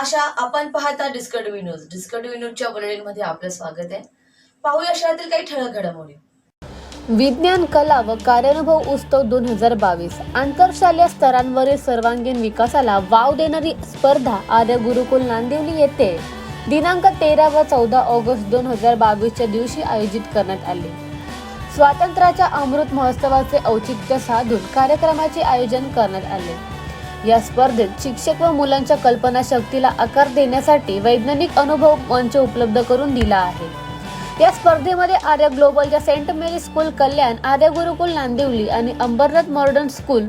आशा, आपण पाहता discovery news. Discovery न्यूजच्या बुलेटिनमध्ये आपलं स्वागत आहे. पाहूया शहरातील काही ठळक घडामोडी. विज्ञान, कला व कार्यानुभव उत्सव 2022 आंतरशालेय स्तरांवरील सर्वांगीण विकासाला वाव देणारी स्पर्धा आर्य गुरुकुल नांदिवली येथे दिनांक 13 व 14 ऑगस्ट 2022 च्या दिवशी आयोजित करण्यात आली. स्वातंत्र्याच्या अमृत महोत्सवाचे औचित्य साधून कार्यक्रमाचे आयोजन करण्यात आले. या स्पर्धेत शिक्षक व मुलांच्या कल्पनाशक्तीला आकार देण्यासाठी वैज्ञानिक अनुभव मंच उपलब्ध करून दिला आहे. या स्पर्धेमध्ये आर्य ग्लोबलच्या सेंट मेरी स्कूल कल्याण, आर्य गुरुकुल नांदिवली आणि अंबरनाथ मॉडर्न स्कूल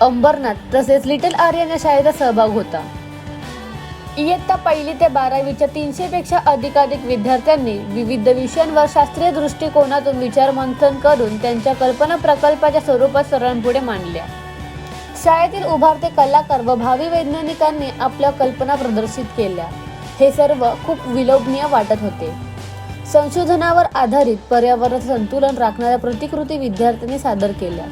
अंबरनाथ तसेच लिटल आर्यन या शाळेचा सहभाग होता. इयत्ता 1ली ते 12वीच्या 300 पेक्षा अधिक विद्यार्थ्यांनी विविध विषयांवर शास्त्रीय दृष्टिकोनातून विचार मंथन करून त्यांच्या कल्पना प्रकल्पाच्या स्वरूपात सर्वांपुढे मांडल्या. शाळेतील उभारते कलाकार व भावी वैज्ञानिकांनी आपल्या कल्पना प्रदर्शित केल्या. हे सर्व खूप विलोभनीय वाटत होते. संशोधनावर आधारित पर्यावरण संतुलन राखणाऱ्या प्रतिकृती विद्यार्थ्यांनी सादर केल्या.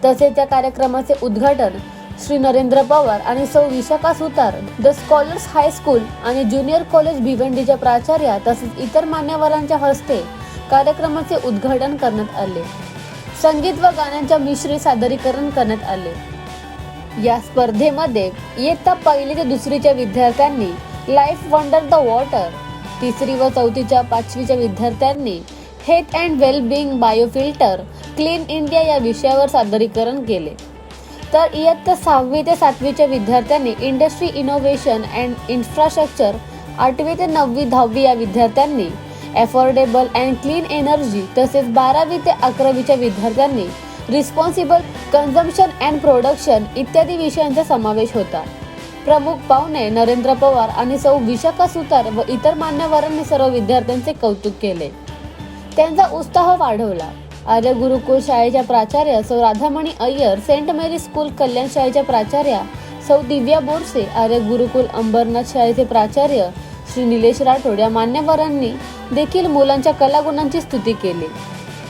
तसेच या कार्यक्रमाचे उद्घाटन श्री नरेंद्र पवार आणि सौ विशाखा सुतार, द स्कॉलर्स हायस्कूल आणि ज्युनियर कॉलेज भिवंडीच्या प्राचार्या तसेच इतर मान्यवरांच्या हस्ते कार्यक्रमाचे उद्घाटन करण्यात आले. संगीत व गाण्यांच्या मिश्रित सादरीकरण करण्यात आले. या स्पर्धेमध्ये इयत्ता 1ली ते 2रीच्या विद्यार्थ्यांनी लाईफ वंडर द वॉटर, 3री व 4थीच्या 5वीच्या विद्यार्थ्यांनी health and wellbeing biofilter clean India या विषयावर सादरीकरण केले. तर इयत्ता 6वी ते 7वीच्या विद्यार्थ्यांनी इंडस्ट्री इनोव्हेशन अँड इन्फ्रास्ट्रक्चर, 8वी ते 9वी 10वी या विद्यार्थ्यांनी अफोर्डेबल अँड क्लीन एनर्जी तसेच 12वी ते 11वीच्या विद्यार्थ्यांनी रिस्पॉन्सिबल कन्झम्पशन अँड प्रोडक्शन इत्यादी विषयांचा समावेश होता. प्रमुख पाहुणे नरेंद्र पवार आणि सौ विशाखा सुतार व इतर मान्यवरांनी सर्व विद्यार्थ्यांचे कौतुक केले. त्यांचा उत्साह वाढवला. आर्य गुरुकुल शाळेच्या प्राचार्या सौ राधामणी अय्यर, सेंट मेरी स्कूल कल्याण शाळेच्या प्राचार्या सौ दिव्या बोरसे, आर्य गुरुकुल अंबरनाथ शाळेचे प्राचार्य श्री निलेश राठोड या मान्यवरांनी देखील मुलांच्या कलागुणांची स्तुती केली.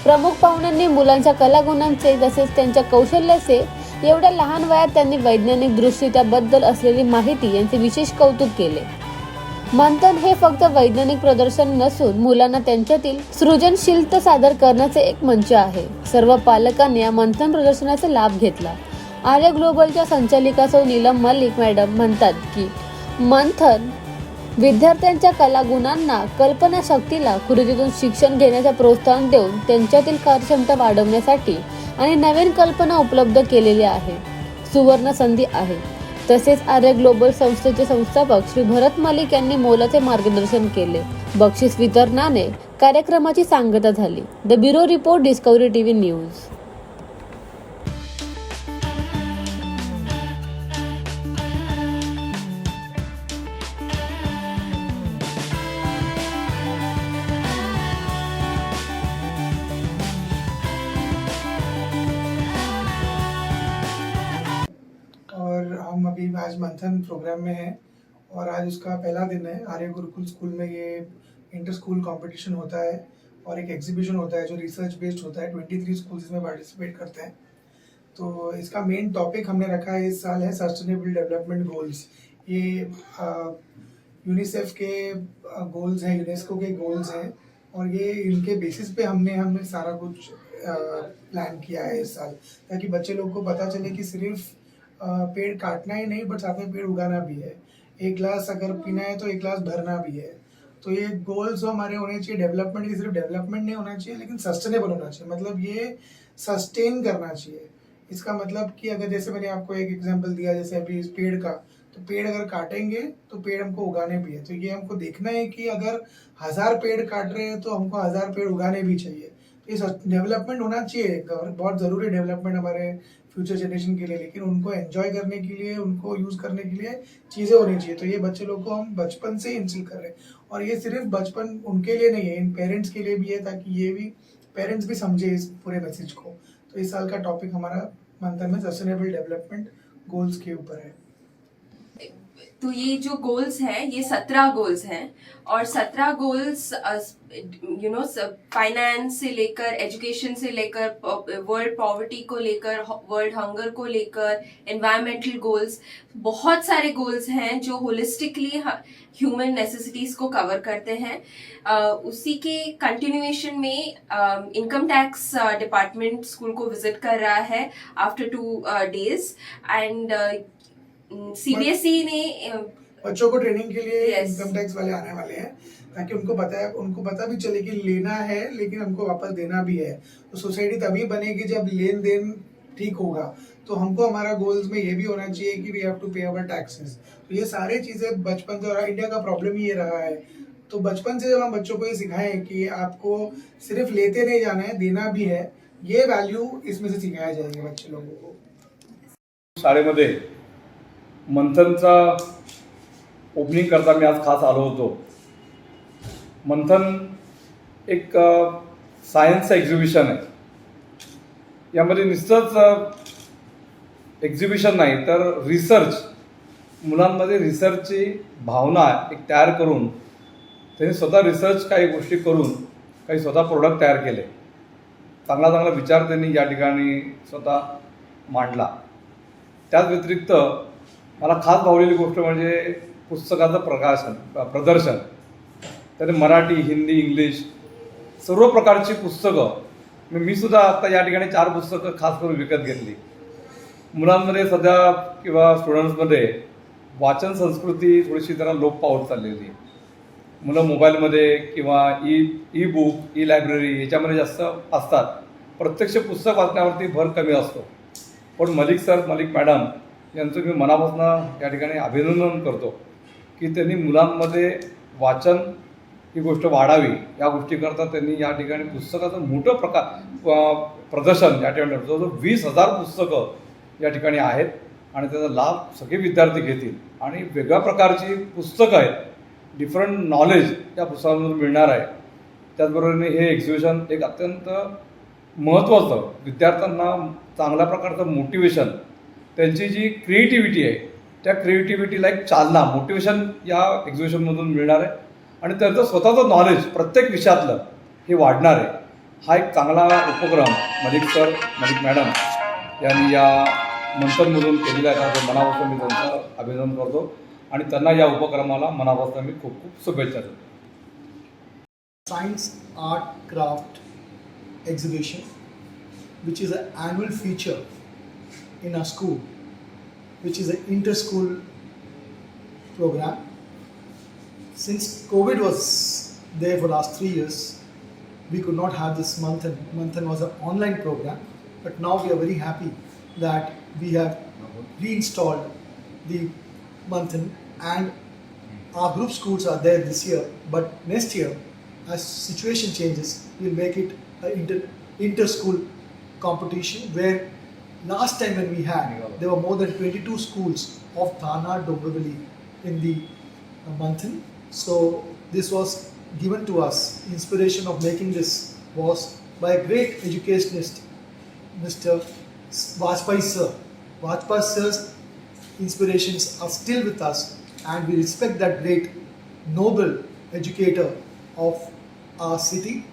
प्रमुख पाहुण्यांनी मुलांच्या कलागुणांचे तसेच त्यांच्या कौशल्याचे एवढ्या लहान वयात त्यांनी वैज्ञानिक दृष्टी त्याबद्दल असलेली माहिती यांचे विशेष कौतुक केले. मंथन हे फक्त वैज्ञानिक प्रदर्शन नसून मुलांना त्यांच्यातील सृजनशीलता सादर करण्याचे एक मंच आहे. सर्व पालकांनी या मंथन प्रदर्शनाचा लाभ घेतला. आर्य ग्लोबलच्या संचालिका सौ नीलम मलिक मॅडम म्हणतात की मंथन विद्यार्थ्यांच्या कलागुणांना, कल्पनाशक्तीला कृतीतून शिक्षण घेण्याचे प्रोत्साहन देऊन त्यांच्यातील कार्यक्षमता वाढवण्यासाठी आणि नवीन कल्पना उपलब्ध केलेल्या आहे. सुवर्ण संधी आहे. तसेच आर्य ग्लोबल संस्थेचे संस्थापक श्री भरत मलिक यांनी मोलाचे मार्गदर्शन केले. बक्षीस वितरणाने कार्यक्रमाची सांगता झाली. The bureau report, discovery TV news. और हम अभी आज मंथन प्रोग्राम में हैं और आज उसका पहला दिन है. आर्य गुरुकुल स्कूल में ये इंटर स्कूल कंपटीशन होता है और एक एग्जीबिशन होता है जो रिसर्च बेस्ड होता है. 23 स्कूल इसमें पार्टिसिपेट करते हैं. तो इसका मेन टॉपिक हमने रखा है इस साल है सस्टेनेबल डेवलपमेंट गोल्स. ये यूनिसेफ के गोल्स हैं, यूनेस्को के गोल्स हैं और ये इनके बेसिस पे हमने सारा कुछ प्लान किया है इस साल, ताकि बच्चे लोग को पता चले कि सिर्फ पेड़ काटना ही नहीं बट साथ में पेड़ उगाना भी है. एक गिलास अगर पीना है तो एक गिलास भरना भी है. तो ये गोल्स हमारे होने चाहिए. डेवलपमेंट की सिर्फ डेवलपमेंट नहीं होना चाहिए लेकिन सस्टेनेबल होना चाहिए. मतलब ये सस्टेन करना चाहिए. इसका मतलब कि अगर जैसे मैंने आपको एक एग्जांपल दिया, जैसे अभी इस पेड़ का, तो पेड़ अगर काटेंगे तो पेड़ हमको उगाने भी है. तो ये हमको देखना है कि अगर 1000 पेड़ काट रहे हैं तो हमको 1000 पेड़ उगाने भी चाहिए. तो ये डेवलपमेंट होना चाहिए. बहुत ज़रूरी डेवलपमेंट हमारे फ्यूचर जनरेशन के लिए, लेकिन उनको एंजॉय करने के लिए, उनको यूज़ करने के लिए चीज़ें होनी चाहिए. तो ये बच्चे लोग को हम बचपन से ही इंस्टिल कर रहे हैं. और ये सिर्फ बचपन उनके लिए नहीं है, इन पेरेंट्स के लिए भी है, ताकि ये भी पेरेंट्स भी समझे इस पूरे मैसेज को. तो इस साल का टॉपिक हमारा मंथन में सस्टेनेबल डेवलपमेंट गोल्स के ऊपर है. तो ये जो गोल्स हैं ये 17 गोल्स हैं और 17 गोल्स फाइनेंस से लेकर एजुकेशन से लेकर वर्ल्ड पॉवर्टी को लेकर वर्ल्ड हंगर को लेकर एनवायरमेंटल गोल्स, बहुत सारे गोल्स हैं जो होलिस्टिकली ह्यूमन नेसेसिटीज को कवर करते हैं। उसी के कंटिन्यूएशन में इनकम टैक्स डिपार्टमेंट स्कूल को विजिट कर रहा है आफ्टर 2 days एंड सीबीएसई ने बच्चों को ट्रेनिंग के लिए Yes. इनकम टैक्स वाले आने वाले हैं, ताकि उनको पता भी चले कि लेना है लेकिन हमको वापस देना भी है। तो सोसाइटी तभी बनेगी जब लेन देन ठीक होगा। तो हमको हमारा गोल्स में ये भी होना चाहिए कि we have to pay our taxes. तो ये सारी चीजें बचपन से, और इंडिया का प्रॉब्लम ही ये रहा है। तो बचपन से जब हम बच्चों को ये सिखाएं कि आपको सिर्फ लेते नहीं जाना है, देना भी है, ये वैल्यू इसमें से सिखाया जाएगा बच्चे लोगों को। शाळेमध्ये मंथनचा ओपनिंग करता मी आज खास आलो होतो. मंथन एक सायन्सचं एक्झिबिशन आहे. यामध्ये नुसतंच एक्झिबिशन नाही तर रिसर्च, मुलांमध्ये रिसर्चची भावना एक तयार करून त्यांनी स्वतः रिसर्च काही गोष्टी करून काही स्वतः प्रोडक्ट तयार केले. चांगला चांगला विचार त्यांनी या ठिकाणी स्वतः मांडला. त्याच व्यतिरिक्त मला खास भावलेली गोष्ट म्हणजे पुस्तकाचं प्रदर्शन. त्याने मराठी, हिंदी, इंग्लिश सर्व प्रकारची पुस्तकं, मी सुद्धा आता या ठिकाणी 4 पुस्तकं खास करून विकत घेतली. मुलांमध्ये सध्या किंवा स्टुडंट्समध्ये वाचन संस्कृती थोडीशी जरा लोप पावत चाललेली. मुलं मोबाईलमध्ये किंवा ई बुक, ई लायब्ररी याच्यामध्ये जास्त असतात. प्रत्यक्ष पुस्तक वाचण्यावरती भर कमी असतो. पण मलिक मॅडम यांचं मी मनापासून या ठिकाणी अभिनंदन करतो की त्यांनी मुलांमध्ये वाचन ही गोष्ट वाढावी, या गोष्टीकरता त्यांनी या ठिकाणी पुस्तकाचं मोठं प्रदर्शन या ठिकाणी जवळजवळ 20,000 पुस्तकं या ठिकाणी आहेत आणि त्याचा लाभ सगळे विद्यार्थी घेतील. आणि वेगळ्या प्रकारची पुस्तकं आहेत, डिफरंट नॉलेज या पुस्तकांमधून मिळणार आहे. त्याचबरोबरीने हे एक्झिबिशन एक अत्यंत महत्त्वाचं, विद्यार्थ्यांना चांगल्या प्रकारचं मोटिवेशन, त्यांची जी क्रिएटिव्हिटी आहे त्या क्रिएटिव्हिटीला एक चालना, मोटिवेशन या एक्झिबिशनमधून मिळणार आहे. आणि त्यांचं स्वतःचं नॉलेज प्रत्येक विषयातलं हे वाढणार आहे. हा एक चांगला उपक्रम मलिक मॅडम यांनी या मंथनमधून केलेला आहे. त्याचं मनापासून मी त्यांचं अभिनंदन करतो आणि त्यांना या उपक्रमाला मनापासून मी खूप खूप शुभेच्छा देतो. Science, Art, Craft exhibition, which is an annual feature in our school, which is an inter-school program. Since COVID was there for last 3 years, we could not have this Manthan. Manthan was an online program, but now we are very happy that we have reinstalled the Manthan, and our group schools are there this year, but next year, as situation changes, we'll make it an inter-school competition, where last time when we had, there were more than 22 schools of Thana, Dombivli in the Manthan. So this was given to us. Inspiration of making this was by a great educationist, Mr. Vajpayee sir. Vajpayee sir's inspirations are still with us, and we respect that great noble educator of our city.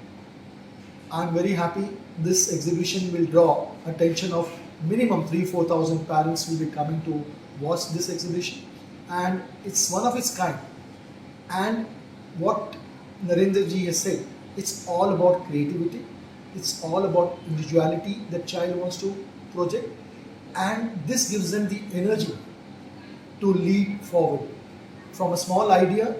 I'm very happy this exhibition will draw attention of minimum 3,000-4,000 parents will be coming to watch this exhibition, and it's one of its kind. And what Narendra ji has said, it's all about creativity, it's all about individuality that child wants to project, and this gives them the energy to lead forward. From a small idea,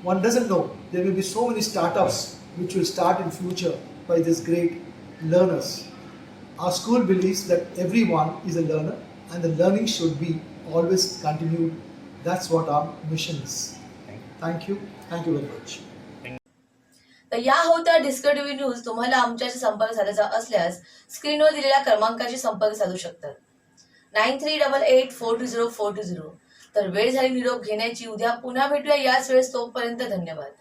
one doesn't know, there may be so many startups which will start in future by these great learners. Our school believes that everyone is a learner and the learning should be always continued. That's what our mission is. Thank you very much. तर या होत्या डिस्कवर TV news. तुम्हाला आमच्याशी संपर्क साधायचा असल्यास स्क्रीनवर दिलेल्या क्रमांकाशी संपर्क साधू शकतात. 9388420420. तर वेळ झाली निरोप घेण्याची. उद्या पुन्हा भेटूया याच वेळेस. तोपर्यंत धन्यवाद.